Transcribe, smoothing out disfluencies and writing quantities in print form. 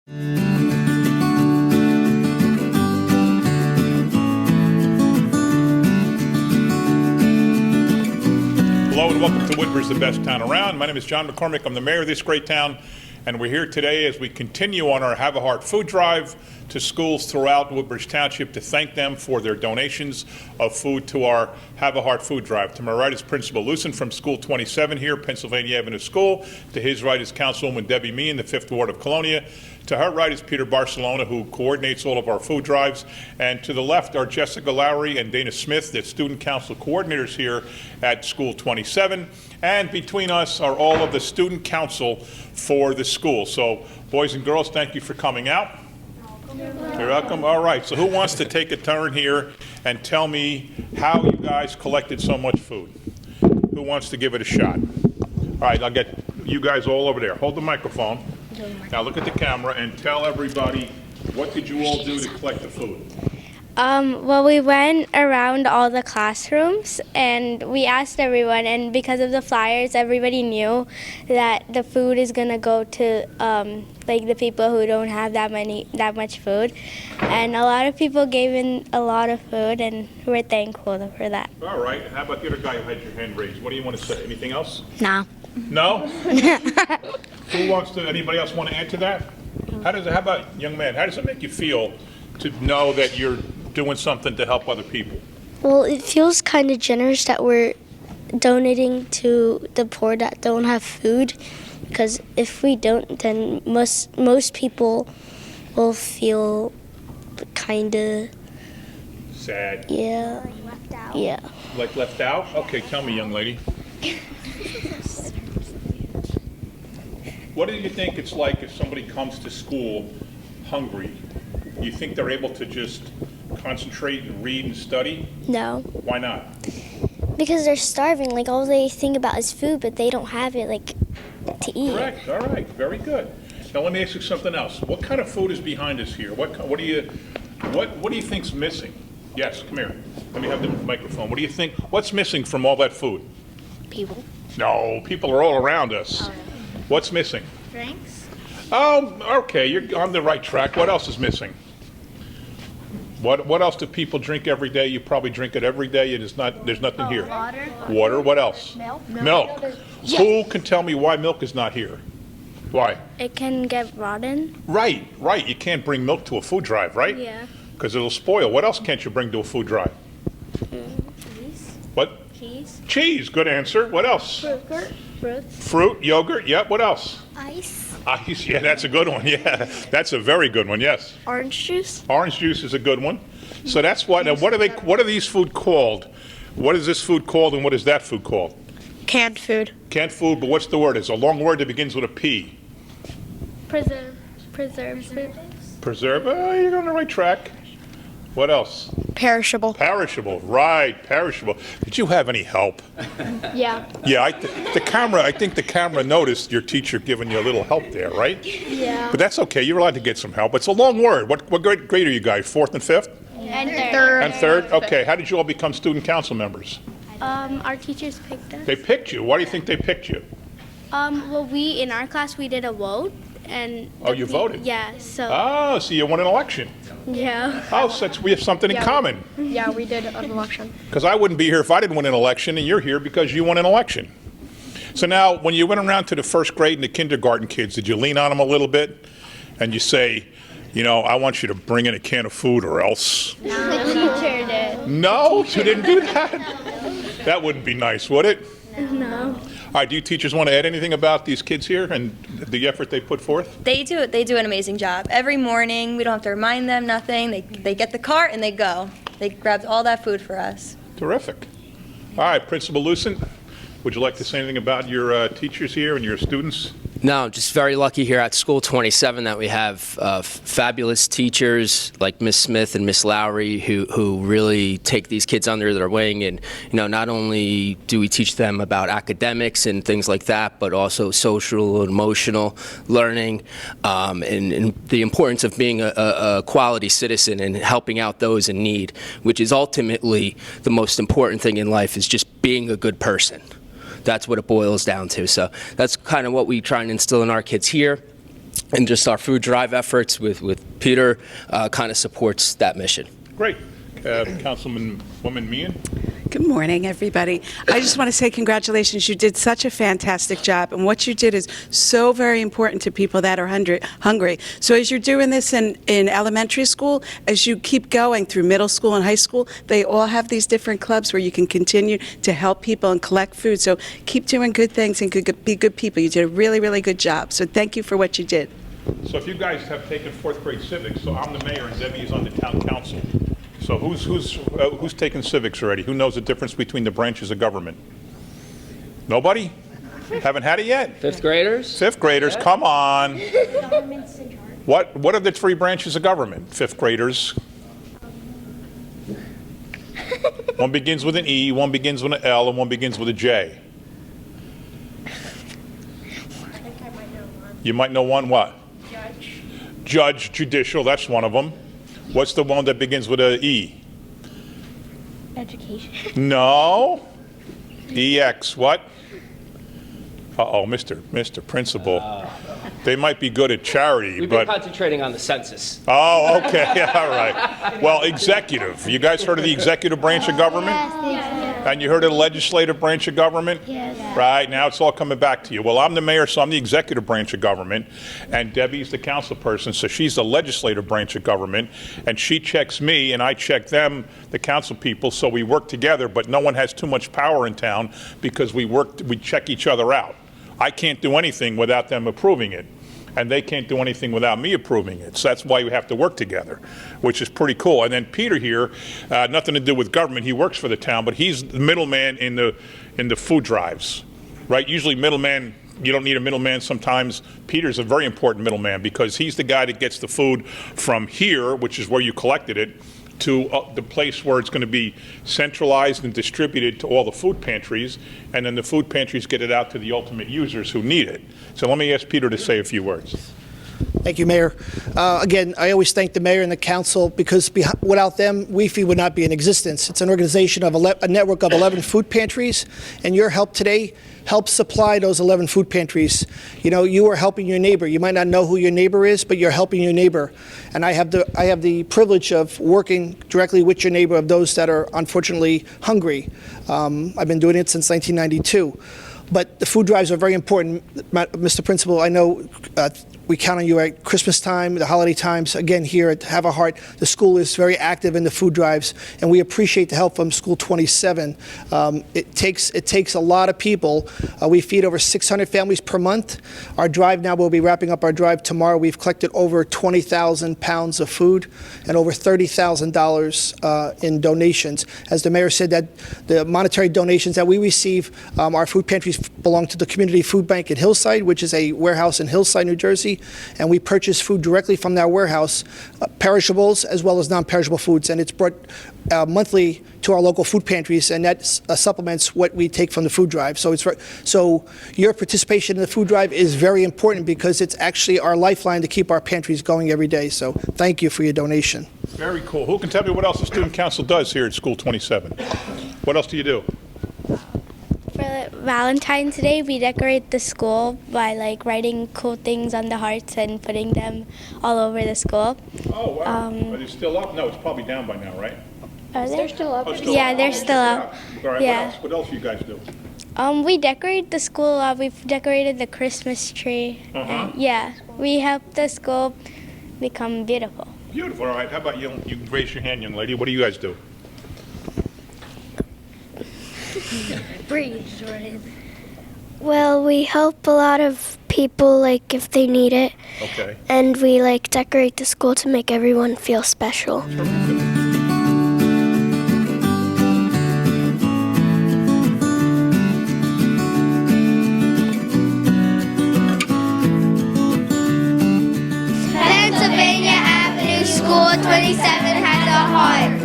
Hello and welcome to Woodbridge, the best town around. My name is John McCormick. I'm the mayor of this great town, and we're here today as we continue on our Have a Heart food drive to schools throughout Woodbridge Township to thank them for their donations of food to our Have a Heart food drive. To my right is Principal Lucen from School 27 here, Pennsylvania Avenue School. To his right is Councilwoman Debbie Meehan, the 5th Ward of Colonia. To her right is Peter Barcelona, who coordinates all of our food drives. And to the left are Jessica Lowry and Dana Smith, the student council coordinators here at School 27. And between us are all of the student council for the school. So, boys and girls, thank you for coming out. You're welcome. All right, so who wants to take a turn here and tell me how you guys collected so much food? Who wants to give it a shot? All right, I'll get you guys all over there. Hold the microphone. Now look at the camera and tell everybody, what did you all do to collect the food? Well, we went around all the classrooms and we asked everyone, and because of the flyers, everybody knew that the food is gonna go to like the people who don't have that much food, and a lot of people gave in a lot of food, and we're thankful for that. All right. How about the other guy who had your hand raised? What do you want to say? Anything else? No. No? Who wants to? Anybody else want to add to that? How about young man? How does it make you feel to know that you're doing something to help other people? Well, it feels kind of generous that we're donating to the poor that don't have food, because if we don't, then most people will feel kind of Sad. yeah. Left out. Yeah. Like left out? Okay, tell me, young lady. What do you think it's like if somebody comes to school hungry? You think they're able to just concentrate and read and study? No. Why not? Because they're starving. Like, all they think about is food, but they don't have it, like, to eat. Correct. All right. Very good. Now let me ask you something else. What kind of food is behind us here? What do you think's missing? Yes, come here. Let me have the microphone. What do you think? What's missing from all that food? People. No, people are all around us. What's missing? Drinks. Okay, you're on the right track. What else is missing? What else do people drink every day? You probably drink it every day. There's nothing here. Water. Water. What else? Milk. Milk. Who can tell me why milk is not here? Why? It can get rotten. Right. You can't bring milk to a food drive, right? Yeah. Because it'll spoil. What else can't you bring to a food drive? Cheese. What? Cheese. Cheese. Good answer. What else? Fruits. Fruit, yogurt. Yep. What else? Ice. Ice. Yeah, that's a good one. Yeah, that's a very good one. Yes. Orange juice. Orange juice is a good one. So that's what. Now, what are these food called? What is this food called, and what is that food called? Canned food. Canned food. But what's the word? It's a long word that begins with a P. Preserved. Preserve. Oh, you're on the right track. What else? Perishable. Perishable. Right. Perishable. Did you have any help? Yeah. Yeah. I think the camera noticed your teacher giving you a little help there, right? Yeah. But that's okay. You're allowed to get some help. It's a long word. What grade are you guys? 4th and 5th? And And 3rd? Okay. How did you all become student council members? our teachers picked us. They picked you. Why do you think they picked you? Well, in our class, we did a vote, and. Oh, you voted? Yeah. So. Oh, so you won an election. Yeah. Oh, so we have something in common. Yeah, we did an election. Because I wouldn't be here if I didn't win an election, and you're here because you won an election. So now, when you went around to the 1st grade and the kindergarten kids, did you lean on them a little bit? And you say, I want you to bring in a can of food or else? The teacher did. No, you didn't do that. That wouldn't be nice, would it? No. All right, do you teachers want to add anything about these kids here and the effort they put forth? They do an amazing job. Every morning, we don't have to remind them nothing. They get the cart and they go. They grabbed all that food for us. Terrific. All right, Principal Lucen, would you like to say anything about your teachers here and your students? No, just very lucky here at School 27 that we have fabulous teachers like Miss Smith and Miss Lowry who really take these kids under their wing, and not only do we teach them about academics and things like that, but also social and emotional learning, and the importance of being a quality citizen and helping out those in need, which is ultimately the most important thing in life, is just being a good person. That's what it boils down to. So that's kind of what we try and instill in our kids here. and just our food drive efforts with Peter kind of supports that mission. Great. Councilwoman Meehan? Good morning, everybody. I just want to say congratulations. You did such a fantastic job, and what you did is so very important to people that are hungry. So as you're doing this in elementary school, as you keep going through middle school and high school, they all have these different clubs where you can continue to help people and collect food. So keep doing good things and be good people. You did a really, really good job. So thank you for what you did. So if you guys have taken fourth grade civics, so I'm the mayor and Debbie is on the town council. So who's taken civics already? Who knows the difference between the branches of government? Nobody? Haven't had it yet? Fifth graders? Fifth graders, come on. What are the three branches of government? Fifth graders. One begins with an E, one begins with an L, and one begins with a J. You might know one what? Judge, judicial, that's one of them. What's the one that begins with an E? Education. No. EX, what? Uh-oh, Mr. Principal. They might be good at charity, We've but... been concentrating on the census. Oh, okay, all right. Well, executive. You guys heard of the executive branch of government? And you heard of the legislative branch of government? Yes. Right, now it's all coming back to you. Well, I'm the mayor, so I'm the executive branch of government, and Debbie's the council person, so she's the legislative branch of government, and she checks me, and I check them, the council people, so we work together, but no one has too much power in town because we check each other out. I can't do anything without them approving it, and they can't do anything without me approving it. So that's why we have to work together, which is pretty cool. And then Peter here, nothing to do with government. He works for the town, but he's the middleman in the food drives, right? Usually middleman, you don't need a middleman sometimes. Peter's a very important middleman because he's the guy that gets the food from here, which is where you collected it, to the place where it's going to be centralized and distributed to all the food pantries, and then the food pantries get it out to the ultimate users who need it. So let me ask Peter to say a few words. Thank you, Mayor. Again, I always thank the mayor and the council because without them, WIFI would not be in existence. It's an organization of a network of 11 food pantries, and your help today helps supply those 11 food pantries. You know, you are helping your neighbor. You might not know who your neighbor is, but you're helping your neighbor. And I have the privilege of working directly with your neighbor of those that are unfortunately hungry. I've been doing it since 1992. But the food drives are very important. Mr. Principal, I know we count on you at Christmas time, the holiday times. Again, here at Have a Heart, the school is very active in the food drives, and we appreciate the help from School 27. It takes a lot of people. We feed over 600 families per month. Our drive now, we'll be wrapping up our drive tomorrow. We've collected over 20,000 pounds of food and over $30,000 in donations. As the mayor said, that the monetary donations that we receive, our food pantries belong to the Community Food Bank at Hillside, which is a warehouse in Hillside, New Jersey, and we purchase food directly from that warehouse, perishables as well as non-perishable foods, and it's brought monthly to our local food pantries, and that supplements what we take from the food drive. So your participation in the food drive is very important because it's actually our lifeline to keep our pantries going every day. So thank you for your donation. Very cool. Who can tell me what else the student council does here at School 27? What else do you do? For Valentine's Day, we decorate the school by writing cool things on the hearts and putting them all over the school. Oh, wow. Are they still up? No, it's probably down by now, right? Are they? They're still up. Oh, Yeah, they're still up. All right, Yeah. what else you guys do? We decorate the school. We've decorated the Christmas tree. Yeah, we help the school become beautiful. Beautiful. All right, how about you? You raise your hand, young lady. What do you guys do? Well, we help a lot of people, if they need it, Okay. and we, decorate the school to make everyone feel special. Pennsylvania Avenue School 27 has a heart.